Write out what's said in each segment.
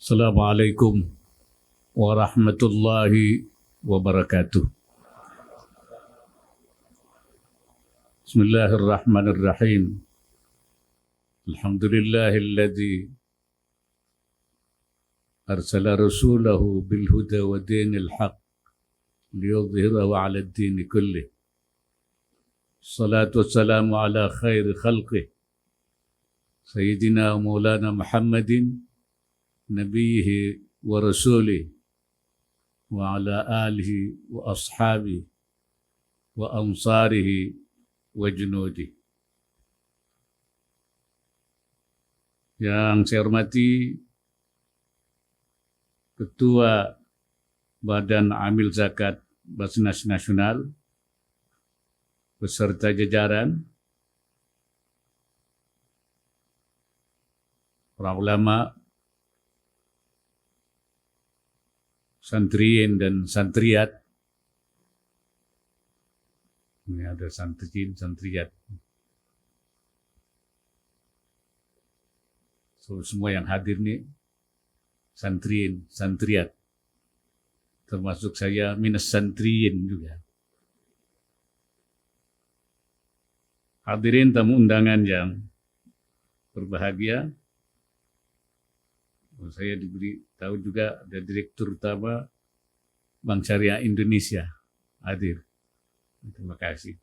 Assalamualaikum warahmatullahi wabarakatuh. Bismillahirrahmanirrahim. Alhamdulillahilladzi arsala rasulahu bil huda wa dinil haq liyudhhirahu 'ala ad-din kullih. Salatu wassalamu ala khairi khalqih Sayyidina wa Maulana Muhammadin Nabihi wa Rasulih wa ala alihi wa ashabihi wa ansarihi wa junudi. Yang saya hormati Ketua Badan Amil Zakat Basnas Nasional beserta jajaran, para ulama, santriin dan santriat. Ini ada santriin, santriat. So, semua yang hadir nih santriin, santriat. Termasuk saya minus santriin juga. Hadirin tamu undangan yang berbahagia. Saya diberi tahu juga ada Direktur Utama Bank Syariah Indonesia hadir. Terima kasih.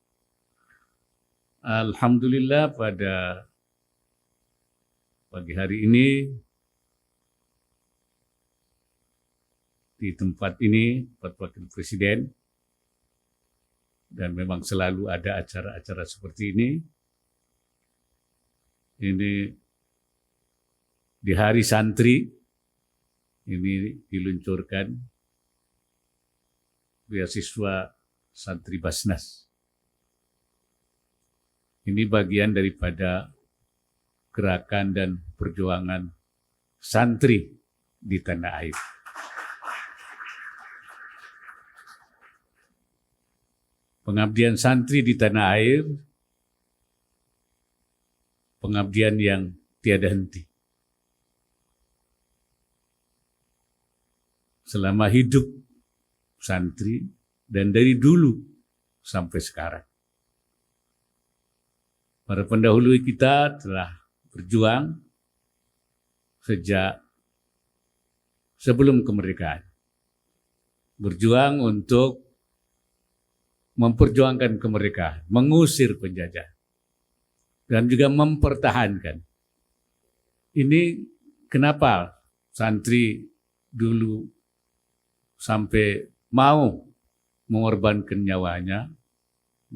Alhamdulillah pada pagi hari ini di tempat ini, tempat Wakil Presiden, dan memang selalu ada acara-acara seperti ini. Ini di hari santri ini diluncurkan beasiswa santri Basnas. Ini bagian daripada gerakan dan perjuangan santri di tanah air. Pengabdian santri di tanah air, pengabdian yang tiada henti. Selama hidup santri dan dari dulu sampai sekarang. Para pendahulu kita telah berjuang sejak sebelum kemerdekaan. Berjuang untuk memperjuangkan kemerdekaan, mengusir penjajah, dan juga mempertahankan. Ini kenapa santri dulu sampai mau mengorbankan nyawanya.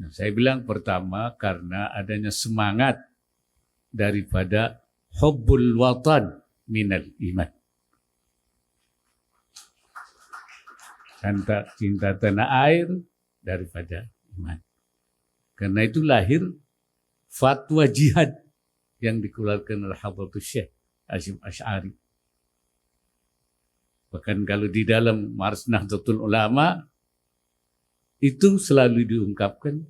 Nah, saya bilang pertama karena adanya semangat daripada hubbul watan minal iman. Cinta tanah air daripada iman. Karena itu lahir fatwa jihad yang dikeluarkan oleh Hadratus Syekh Hasyim Asy'ari. Bahkan kalau di dalam Mars Nahdlatul Ulama itu selalu diungkapkan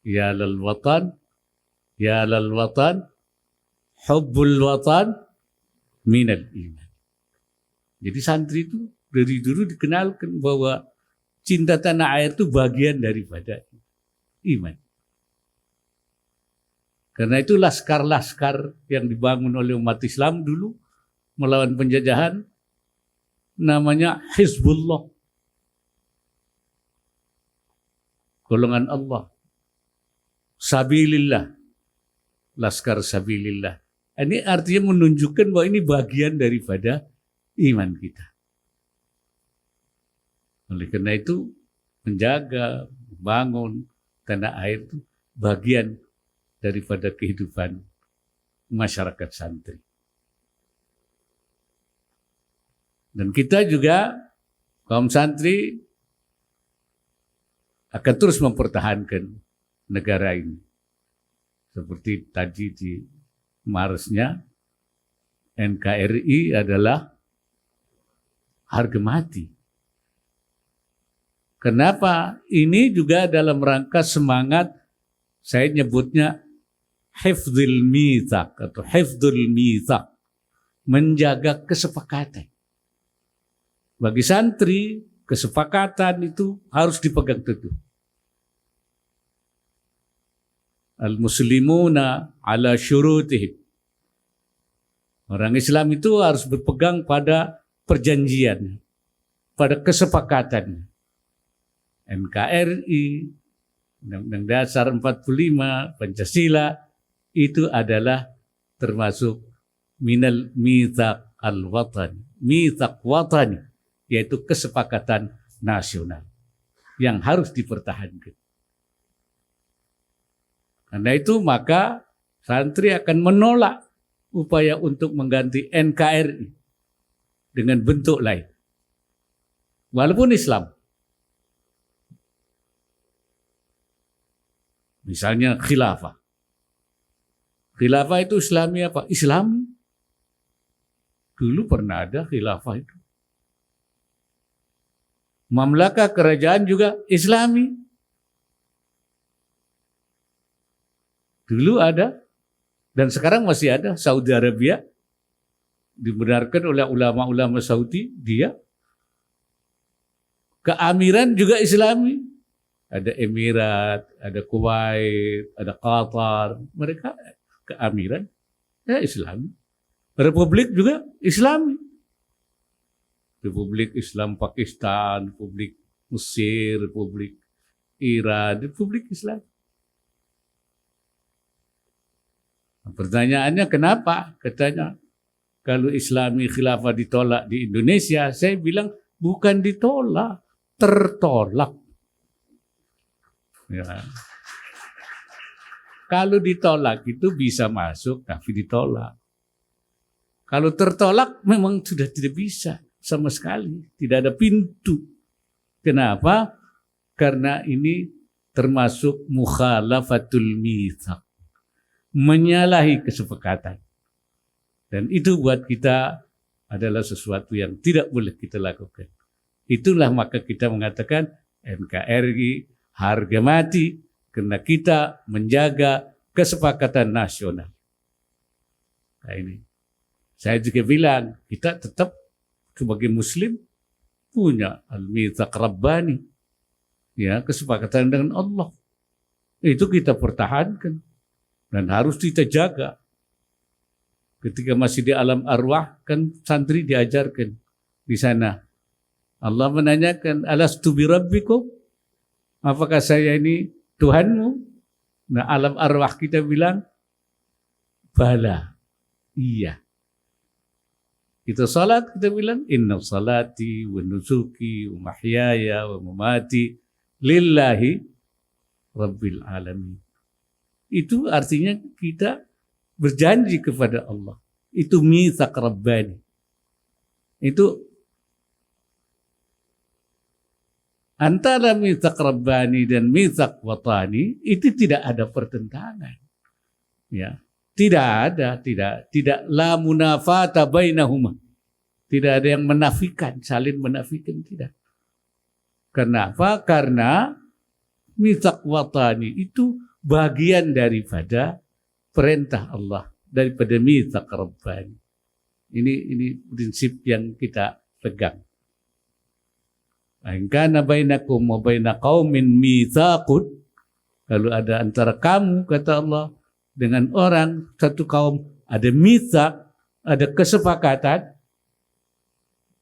ya lal watan, hubbul watan minal iman. Jadi santri itu dari dulu dikenalkan bahwa cinta tanah air itu bagian daripada iman. Karena itu laskar-laskar yang dibangun oleh umat Islam dulu melawan penjajahan namanya Hizbullah, golongan Allah, Sabilillah, Laskar Sabilillah. Ini artinya menunjukkan bahwa ini bagian daripada iman kita. Oleh karena itu menjaga, bangun tanah air itu bagian daripada kehidupan masyarakat santri. Dan kita juga, kaum santri, akan terus mempertahankan negara ini. Seperti tadi di Marsnya, NKRI adalah harga mati. Kenapa? Ini juga dalam rangka semangat, saya nyebutnya hifdzul mitsaq atau hifdzul mitsaq, menjaga kesepakatan. Bagi santri, kesepakatan itu harus dipegang teguh. Al-muslimuna ala syurutihim. Orang Islam itu harus berpegang pada perjanjian, pada kesepakatan. NKRI, Undang-Undang Dasar 45, Pancasila, itu adalah termasuk minal mitsaq al-watan, mitsaq watani, yaitu kesepakatan nasional yang harus dipertahankan. Karena itu maka santri akan menolak upaya untuk mengganti NKRI dengan bentuk lain. Walaupun Islam. Misalnya khilafah. Khilafah itu Islami apa? Islami. Dulu pernah ada khilafah itu. Mamlakah kerajaan juga Islami. Dulu ada, dan sekarang masih ada. Saudi Arabia dibenarkan oleh ulama-ulama Saudi, dia keamiran juga Islami. Ada Emirat, ada Kuwait, ada Qatar, mereka keamiran Islami. Republik juga Islami. Republik Islam Pakistan, Republik Mesir, Republik Iran, Republik Islam. Pertanyaannya kenapa? Katanya kalau Islami khilafah ditolak di Indonesia, saya bilang bukan ditolak, tertolak. Ya. Kalau ditolak itu bisa masuk, tapi ditolak. Kalau tertolak memang sudah tidak bisa sama sekali, tidak ada pintu. Kenapa? Karena ini termasuk mukhalafatul mitsaq, menyalahi kesepakatan. Dan itu buat kita adalah sesuatu yang tidak boleh kita lakukan. Itulah maka kita mengatakan NKRI harga mati karena kita menjaga kesepakatan nasional. Nah ini. Saya juga bilang kita tetap sebagai muslim punya al-mitsaq rabbani. Ya, kesepakatan dengan Allah. Itu kita pertahankan. Dan harus kita jaga. Ketika masih di alam arwah, kan santri diajarkan di sana. Allah menanyakan, alastu bi rabbikum? Apakah saya ini Tuhanmu? Nah, alam arwah kita bilang, bala, iya. Kita salat, kita bilang, inna salati wa nusuki wa mahyaya wa mamati lillahi rabbil alamin. Itu artinya kita berjanji kepada Allah. Itu mitsaq rabbani. Itu antara mitsaq rabbani dan mitsaq watani itu tidak ada pertentangan. Ya, tidak la munafata bainahuma. Tidak ada yang menafikan, saling menafikan, tidak. Kenapa? Karena mitsaq watani itu bagian daripada perintah Allah, daripada mitsaq rabbani. Ini prinsip yang kita pegang. In kana bainakum wa baina qaumin mitsaqun, kalau ada antara kamu, kata Allah, dengan orang satu kaum ada mitsaq, ada kesepakatan,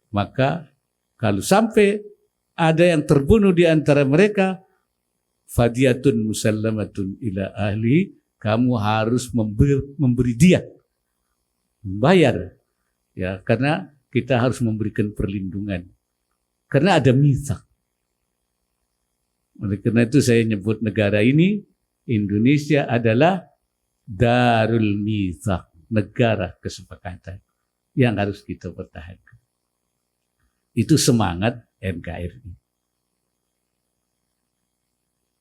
maka kalau sampai ada yang terbunuh di antara mereka, fadiyatun musallamatun ila ahli, kamu harus memberi dia, membayar, ya, karena kita harus memberikan perlindungan, karena ada mitsaq. Oleh karena itu saya nyebut negara ini, Indonesia adalah darul mitsaq, negara kesepakatan yang harus kita pertahankan. Itu semangat NKRI.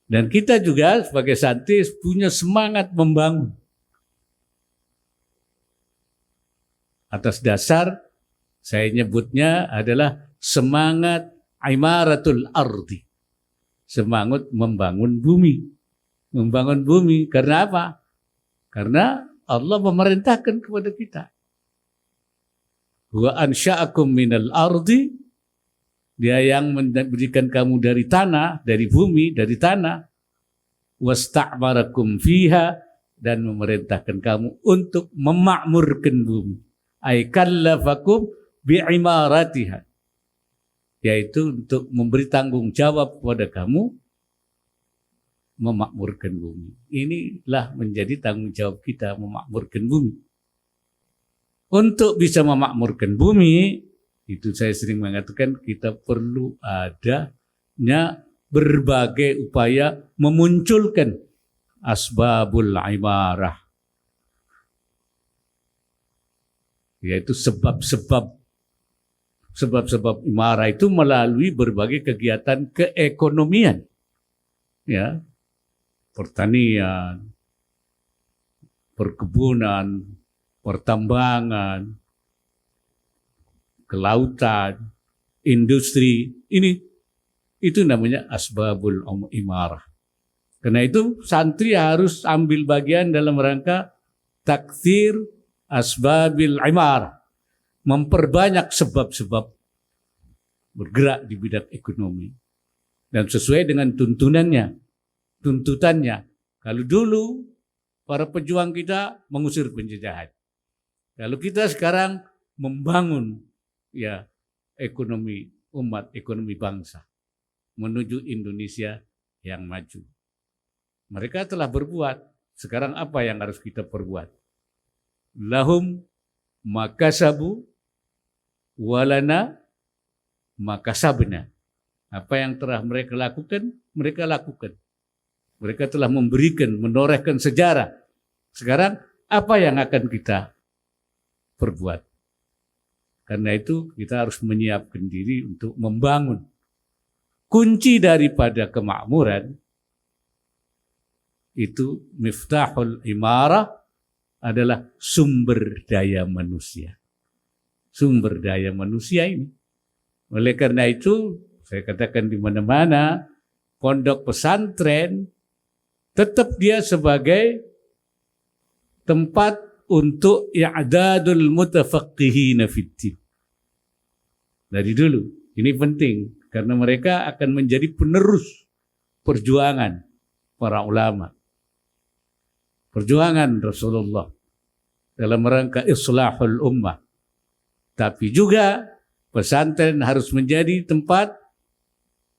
Dan kita juga sebagai santri punya semangat membangun. Atas dasar saya nyebutnya adalah semangat imaratul ardi. Semangat membangun bumi. Membangun bumi karena apa? Karena Allah memerintahkan kepada kita. Wa ansya'akum minal ardi, dia yang memberikan kamu dari tanah, dari bumi, dari tanah. Wasta'marakum fiha, dan memerintahkan kamu untuk memakmurkan bumi. Ay kallafakum bi'imaratiha, yaitu untuk memberi tanggung jawab kepada kamu memakmurkan bumi. Inilah menjadi tanggung jawab kita, memakmurkan bumi. Untuk bisa memakmurkan bumi, itu saya sering mengatakan kita perlu adanya berbagai upaya memunculkan asbabul imarah, yaitu sebab-sebab imarah itu melalui berbagai kegiatan keekonomian, ya, pertanian, perkebunan, pertambangan, kelautan, industri. Itu namanya asbabul imarah. Karena itu santri harus ambil bagian dalam rangka takthir asbabil imarah, memperbanyak sebab-sebab bergerak di bidang ekonomi dan sesuai dengan tuntutannya. Kalau dulu para pejuang kita mengusir penjajahan, kalau kita sekarang membangun ya ekonomi umat, ekonomi bangsa menuju Indonesia yang maju. Mereka telah berbuat, sekarang apa yang harus kita perbuat? Lahum makasabu walana makasabna. Apa yang telah mereka lakukan, mereka lakukan. Mereka telah memberikan, menorehkan sejarah. Sekarang apa yang akan kita perbuat? Karena itu kita harus menyiapkan diri untuk membangun. Kunci daripada kemakmuran itu miftahul imarah adalah sumber daya manusia. Sumber daya manusia ini. Oleh karena itu, saya katakan di mana-mana, pondok pesantren tetap dia sebagai tempat untuk i'dadul mutafaqqihina fiddin. Dari dulu, ini penting karena mereka akan menjadi penerus perjuangan para ulama. Perjuangan Rasulullah dalam rangka islahul ummah. Tapi juga pesantren harus menjadi tempat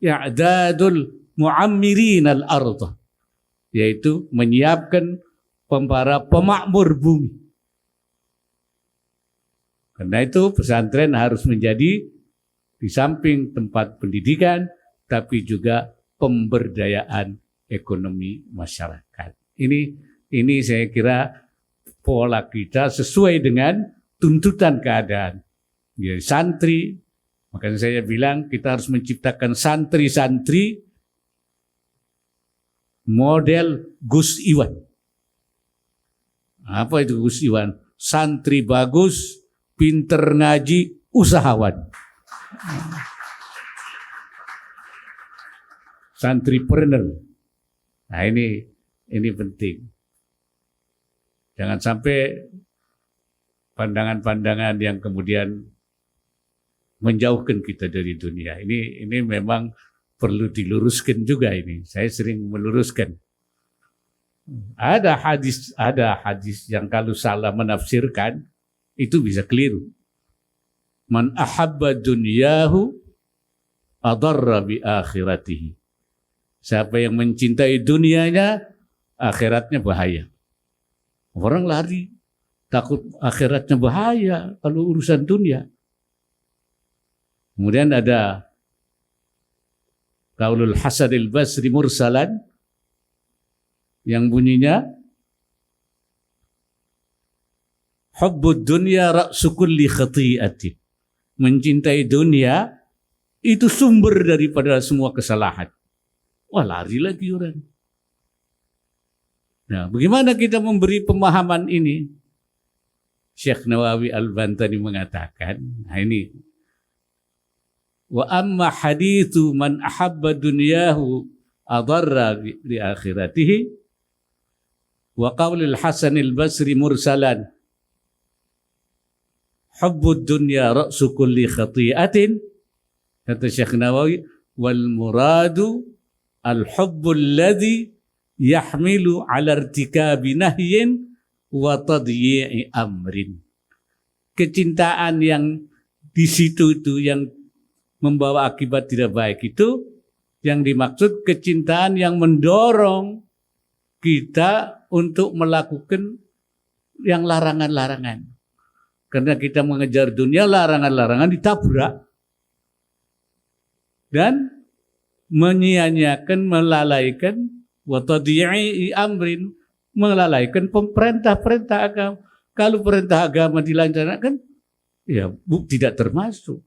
i'dadul mu'ammirin al-ardh, yaitu menyiapkan para pemakmur bumi. Karena itu pesantren harus menjadi di samping tempat pendidikan, tapi juga pemberdayaan ekonomi masyarakat. Ini saya kira pola kita sesuai dengan tuntutan keadaan. Jadi santri, makanya saya bilang kita harus menciptakan santri-santri model Gus Iwan. Apa itu Gus Iwan? Santri bagus, pinter ngaji, usahawan. Santripreneur. Nah ini penting. Jangan sampai pandangan-pandangan yang kemudian menjauhkan kita dari dunia. Ini memang perlu diluruskan juga ini. Saya sering meluruskan. Ada hadis yang kalau salah menafsirkan itu bisa keliru. Man ahabba dunyahu adarra bi akhiratihi. Siapa yang mencintai dunianya, akhiratnya bahaya. Orang lari, takut akhiratnya bahaya kalau urusan dunia. Kemudian ada qaulul Hasan al-Basri mursalan yang bunyinya hubbud dunya ra'su kulli khati'atin. Mencintai dunia itu sumber daripada semua kesalahan. Wah, lari lagi orang. Nah, bagaimana kita memberi pemahaman ini? Syekh Nawawi Al-Bantani mengatakan, nah ini, wa amma hadithu man ahabba dunyahu adarra li akhiratihi wa qaulil Hasan al-Basri mursalan hubbud dunya ra'su kulli khati'atin, kata Syekh Nawawi, wal muradu al hubbul ladzi yahmilu ala irtikabi nahyin wa tadyi'i amrin. Kecintaan yang di situ itu yang membawa akibat tidak baik itu, yang dimaksud kecintaan yang mendorong kita untuk melakukan yang larangan-larangan. Karena kita mengejar dunia, larangan-larangan ditabrak. Dan menyia-nyiakan, melalaikan, wa tadyi'i amrin, melalaikan perintah-perintah agama. Kalau perintah agama dilaksanakan, ya tidak termasuk.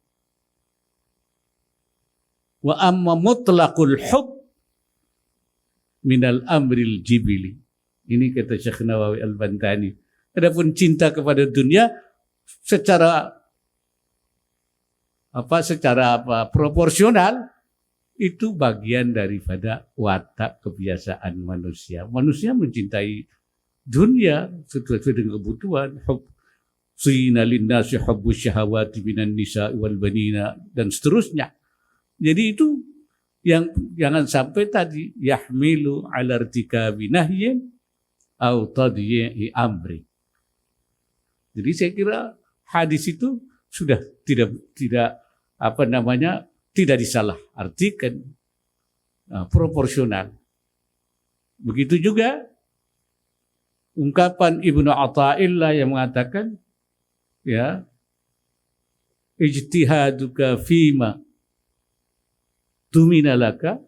Wa amma mutlaqul hub minal amril jibili. Ini kata Syekh Nawawi Al-Bantani. Adapun cinta kepada dunia secara proporsional itu bagian daripada watak kebiasaan manusia. Manusia mencintai dunia sesuai dengan kebutuhan. Zina linnasi hubbus syahawati minan nisa'i wal banina dan seterusnya. Jadi itu yang jangan sampai tadi yahmilu ala irtikabi nahyin au tadyi'i amri. Jadi saya kira hadis itu sudah tidak disalah artikan, proporsional. Begitu juga ungkapan Ibnu Athaillah yang mengatakan, ya, ijtihaduka fima tuminalaka.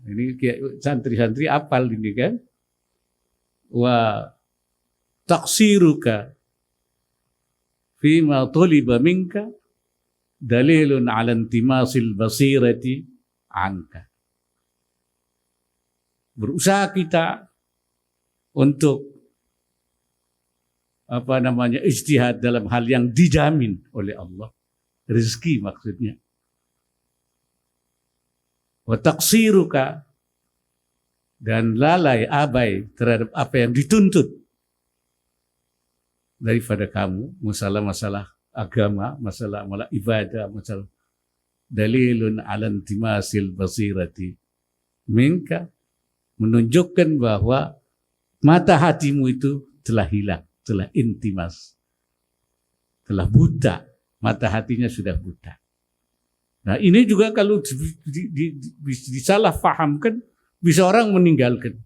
Ini santri-santri apal ini kan. Wa taqsiruka fima tuliba minka dalilun ala intimasil basirati anka. Berusaha kita untuk ijtihad dalam hal yang dijamin oleh Allah, rezeki maksudnya. Wa taqsiruka, dan lalai abai terhadap apa yang dituntut daripada kamu, masalah-masalah agama, masalah ibadah, masalah dalilun ala intimasil basirati minka, menunjukkan bahwa mata hatimu itu telah hilang, telah intimas, telah buta, mata hatinya sudah buta. Nah ini juga kalau disalah fahamkan, bisa orang meninggalkan.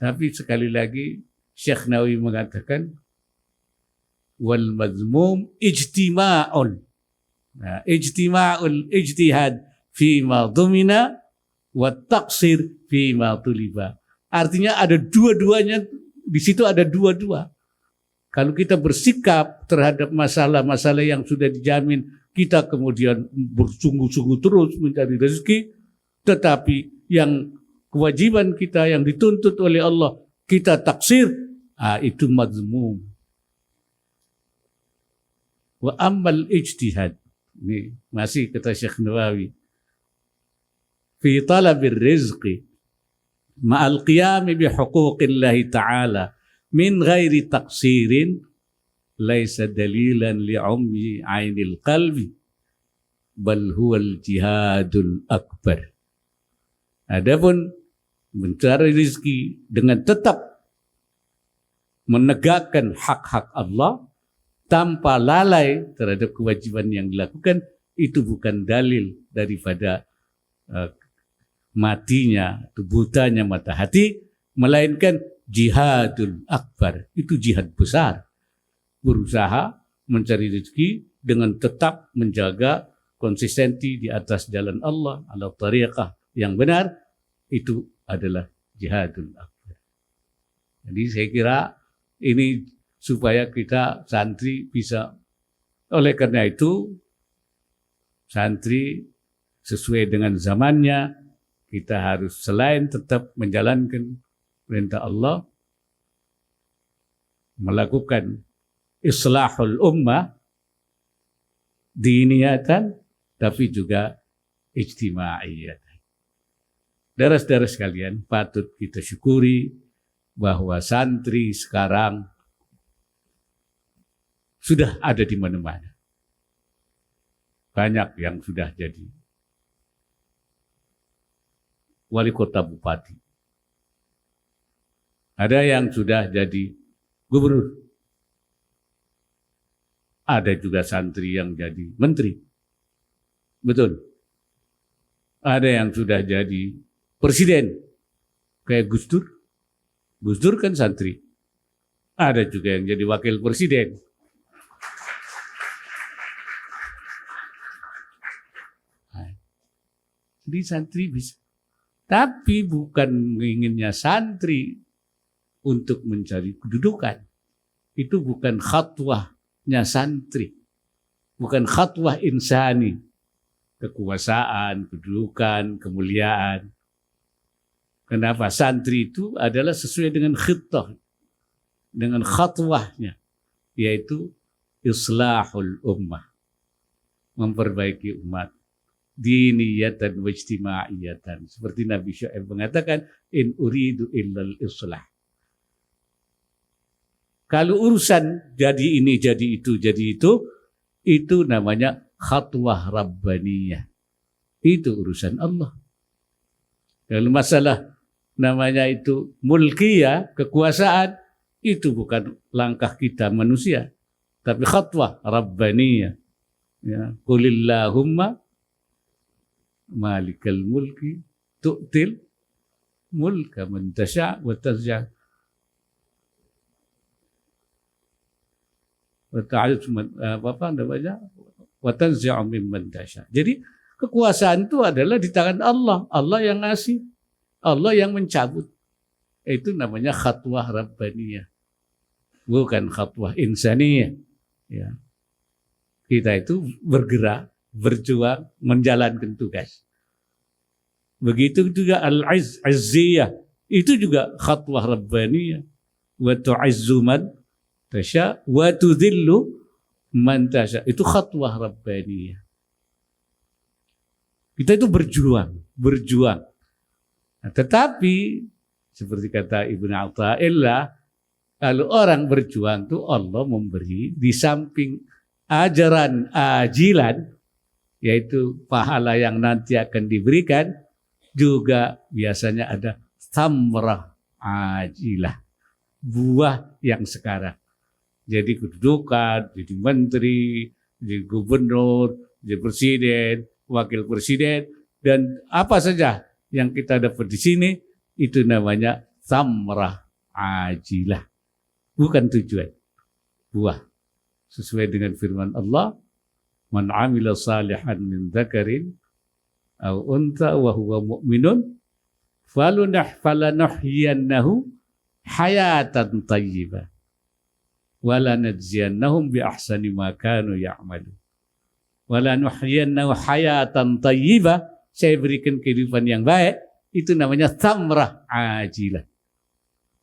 Tapi sekali lagi Syekh Nawawi mengatakan, wal mazmum ijtima'un. Nah, ijtima'ul ijtihad fima dhumina wa taqsir fima tuliba. Artinya ada dua-duanya, di situ ada dua-dua. Kalau kita bersikap terhadap masalah-masalah yang sudah dijamin, kita kemudian bersungguh-sungguh terus mencari rezeki, tetapi yang kewajiban kita yang dituntut oleh Allah kita taksir, itu mazmum. Wa ammal ijtihad, ini masih kata Syekh Nawawi, fi talabir rizqi ma'al qiyami bi huquqillahi ta'ala min ghairi taqsirin laisa dalilan li'ummi ainil qalbi bal huwal jihadul akbar. Adapun mencari rezeki dengan tetap menegakkan hak-hak Allah tanpa lalai terhadap kewajiban yang dilakukan, itu bukan dalil daripada matinya, butanya mata hati, melainkan jihadul akbar, itu jihad besar. Berusaha mencari rezeki dengan tetap menjaga konsistensi di atas jalan Allah, ala tariqah yang benar, itu adalah jihadul akbar. Jadi saya kira ini supaya kita santri bisa, oleh karena itu santri sesuai dengan zamannya, kita harus selain tetap menjalankan perintah Allah, melakukan islahul ummah diniyatan, tapi juga ijtimaiyatan. Saudara-saudara sekalian, patut kita syukuri bahwa santri sekarang sudah ada di mana-mana. Banyak yang sudah jadi wali kota, bupati. Ada yang sudah jadi gubernur. Ada juga santri yang jadi menteri. Betul. Ada yang sudah jadi presiden. Kayak Gus Dur. Gus Dur kan santri. Ada juga yang jadi wakil presiden. Jadi santri bisa. Tapi bukan menginginnya santri untuk mencari kedudukan. Itu bukan khatwahnya santri. Bukan khatwah insani. Kekuasaan, kedudukan, kemuliaan. Kenapa? Santri itu adalah sesuai dengan khitah. Dengan khatwahnya. Yaitu islahul ummah. Memperbaiki umat. Diniyatan wa ijtima'iyatan. Seperti Nabi Syuaib mengatakan, in uridu illal islah. Kalau urusan jadi ini, jadi itu namanya khatwah rabbaniyah. Itu urusan Allah. Kalau masalah namanya itu mulkiyah, kekuasaan, itu bukan langkah kita manusia, tapi khatwah rabbaniyah. Ya, qulillahumma malikal mulki tu'til mulka man tasha' wa tanzi' wa ta'izzu wa tanzi'u mimman tasha'. Jadi kekuasaan itu adalah di tangan Allah. Allah yang ngasih, Allah yang mencabut. Itu namanya khatwah rabbaniyah. Bukan khatwah insaniyah. Ya. Kita itu bergerak, berjuang, menjalankan tugas. Begitu juga al-izziyah. Itu juga khatwah rabbaniyah. Wa tu'izzu man tasha' wa tudhillu man tasha'. Itu khatwah rabbaniyah. Kita itu berjuang. Nah, tetapi seperti kata Ibnu Athaillah, kalau orang berjuang itu Allah memberi di samping ajaran ajilan, yaitu pahala yang nanti akan diberikan, juga biasanya ada thamrah ajilah, buah yang sekarang. Jadi kedudukan, jadi menteri, jadi gubernur, jadi presiden, wakil presiden, dan apa saja yang kita dapat di sini, itu namanya thamrah ajilah. Bukan tujuan, buah. Sesuai dengan firman Allah, man amila salihan min dzakarin aw untha wa huwa mu'minun falanuhyiyannahu hayatan thayyibah wa lanajziyannahum bi ahsani ma kanu ya'malun. Wa lanuhyiyannahu hayatan thayyibah, saya berikan kehidupan yang baik, itu namanya thamrah ajilah.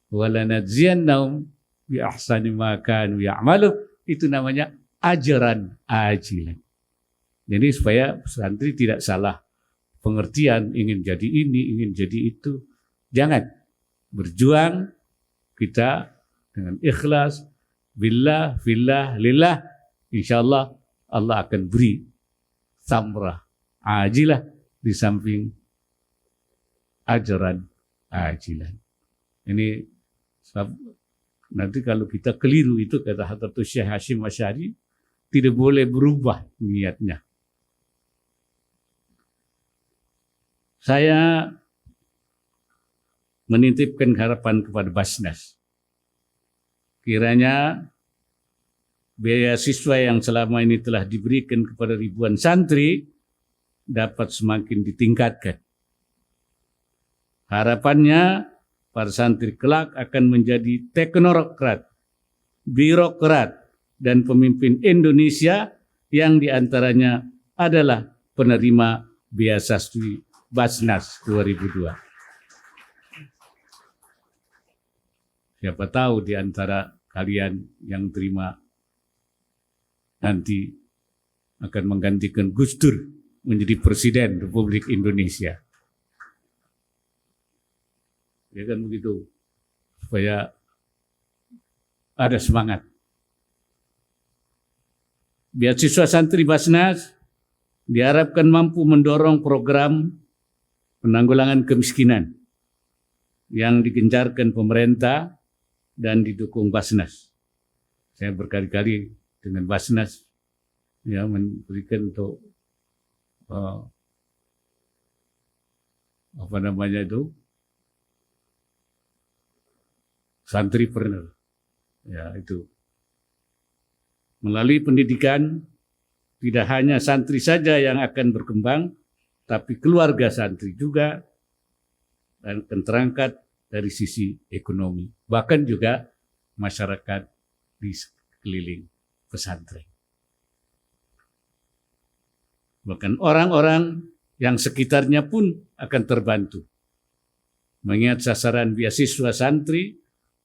Wa lanajziyannahum bi ahsani ma kanu ya'malun, itu namanya ajaran ajilan. Jadi supaya santri tidak salah pengertian, ingin jadi ini, ingin jadi itu. Jangan. Berjuang kita dengan ikhlas, billah, fillah, lillah, insyaallah Allah akan beri samrah ajilah di samping ajaran ajilan. Ini sebab nanti kalau kita keliru, itu kata Hadratus Syekh Hasyim Asy'ari, tidak boleh berubah niatnya. Saya menitipkan harapan kepada Basnas. Kiranya beasiswa yang selama ini telah diberikan kepada ribuan santri dapat semakin ditingkatkan. Harapannya para santri kelak akan menjadi teknokrat, birokrat, dan pemimpin Indonesia yang diantaranya adalah penerima beasiswa Basnas 2002. Siapa tahu di antara kalian yang terima nanti akan menggantikan Gus Dur menjadi Presiden Republik Indonesia. Ya kan begitu, supaya ada semangat. Beasiswa Santri Basnas diharapkan mampu mendorong program penanggulangan kemiskinan yang digencarkan pemerintah dan didukung Basnas. Saya berkali-kali dengan Basnas ya memberikan untuk santripreneur. Ya, itu. Melalui pendidikan tidak hanya santri saja yang akan berkembang, tapi keluarga santri juga dan akan terangkat dari sisi ekonomi, bahkan juga masyarakat di sekeliling pesantren. Bahkan orang-orang yang sekitarnya pun akan terbantu. Mengingat sasaran beasiswa santri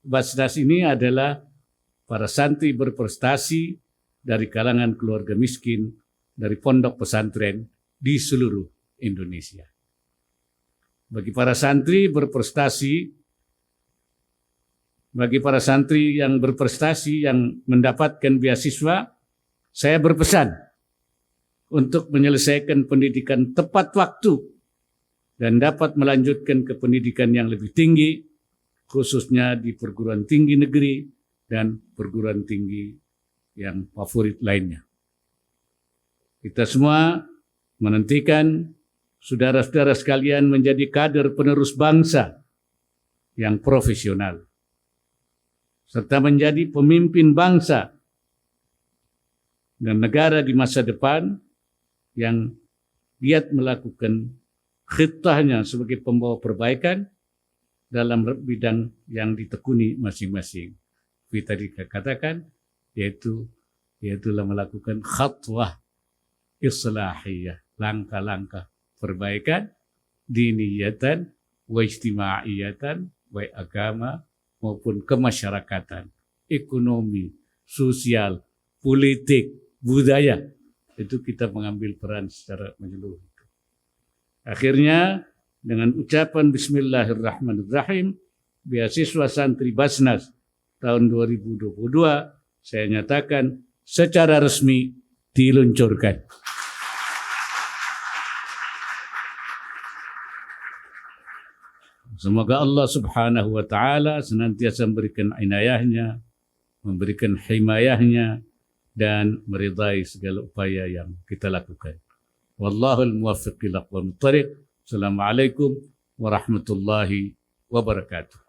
Basnas ini adalah para santri berprestasi dari kalangan keluarga miskin, dari pondok pesantren di seluruh Indonesia. Bagi para santri yang berprestasi yang mendapatkan beasiswa, saya berpesan untuk menyelesaikan pendidikan tepat waktu dan dapat melanjutkan ke pendidikan yang lebih tinggi, khususnya di perguruan tinggi negeri dan perguruan tinggi yang favorit lainnya. Kita semua menantikan saudara-saudara sekalian menjadi kader penerus bangsa yang profesional, serta menjadi pemimpin bangsa dan negara di masa depan yang giat melakukan khitahnya sebagai pembawa perbaikan dalam bidang yang ditekuni masing-masing. Seperti tadi katakan, yaitulah melakukan khatwah islahiyah, langkah-langkah perbaikan diniyatan wa ijtima'iyatan, baik agama maupun kemasyarakatan, ekonomi, sosial, politik, budaya. Itu kita mengambil peran secara menyeluruh. Akhirnya dengan ucapan Bismillahirrahmanirrahim, beasiswa Santri Basnas tahun 2022 saya nyatakan secara resmi diluncurkan. Semoga Allah Subhanahu wa Ta'ala senantiasa memberikan inayahnya, memberikan himayahnya, dan meridai segala upaya yang kita lakukan. Wallahul muwaffiq ila aqwamit thariq. Assalamualaikum warahmatullahi wabarakatuh.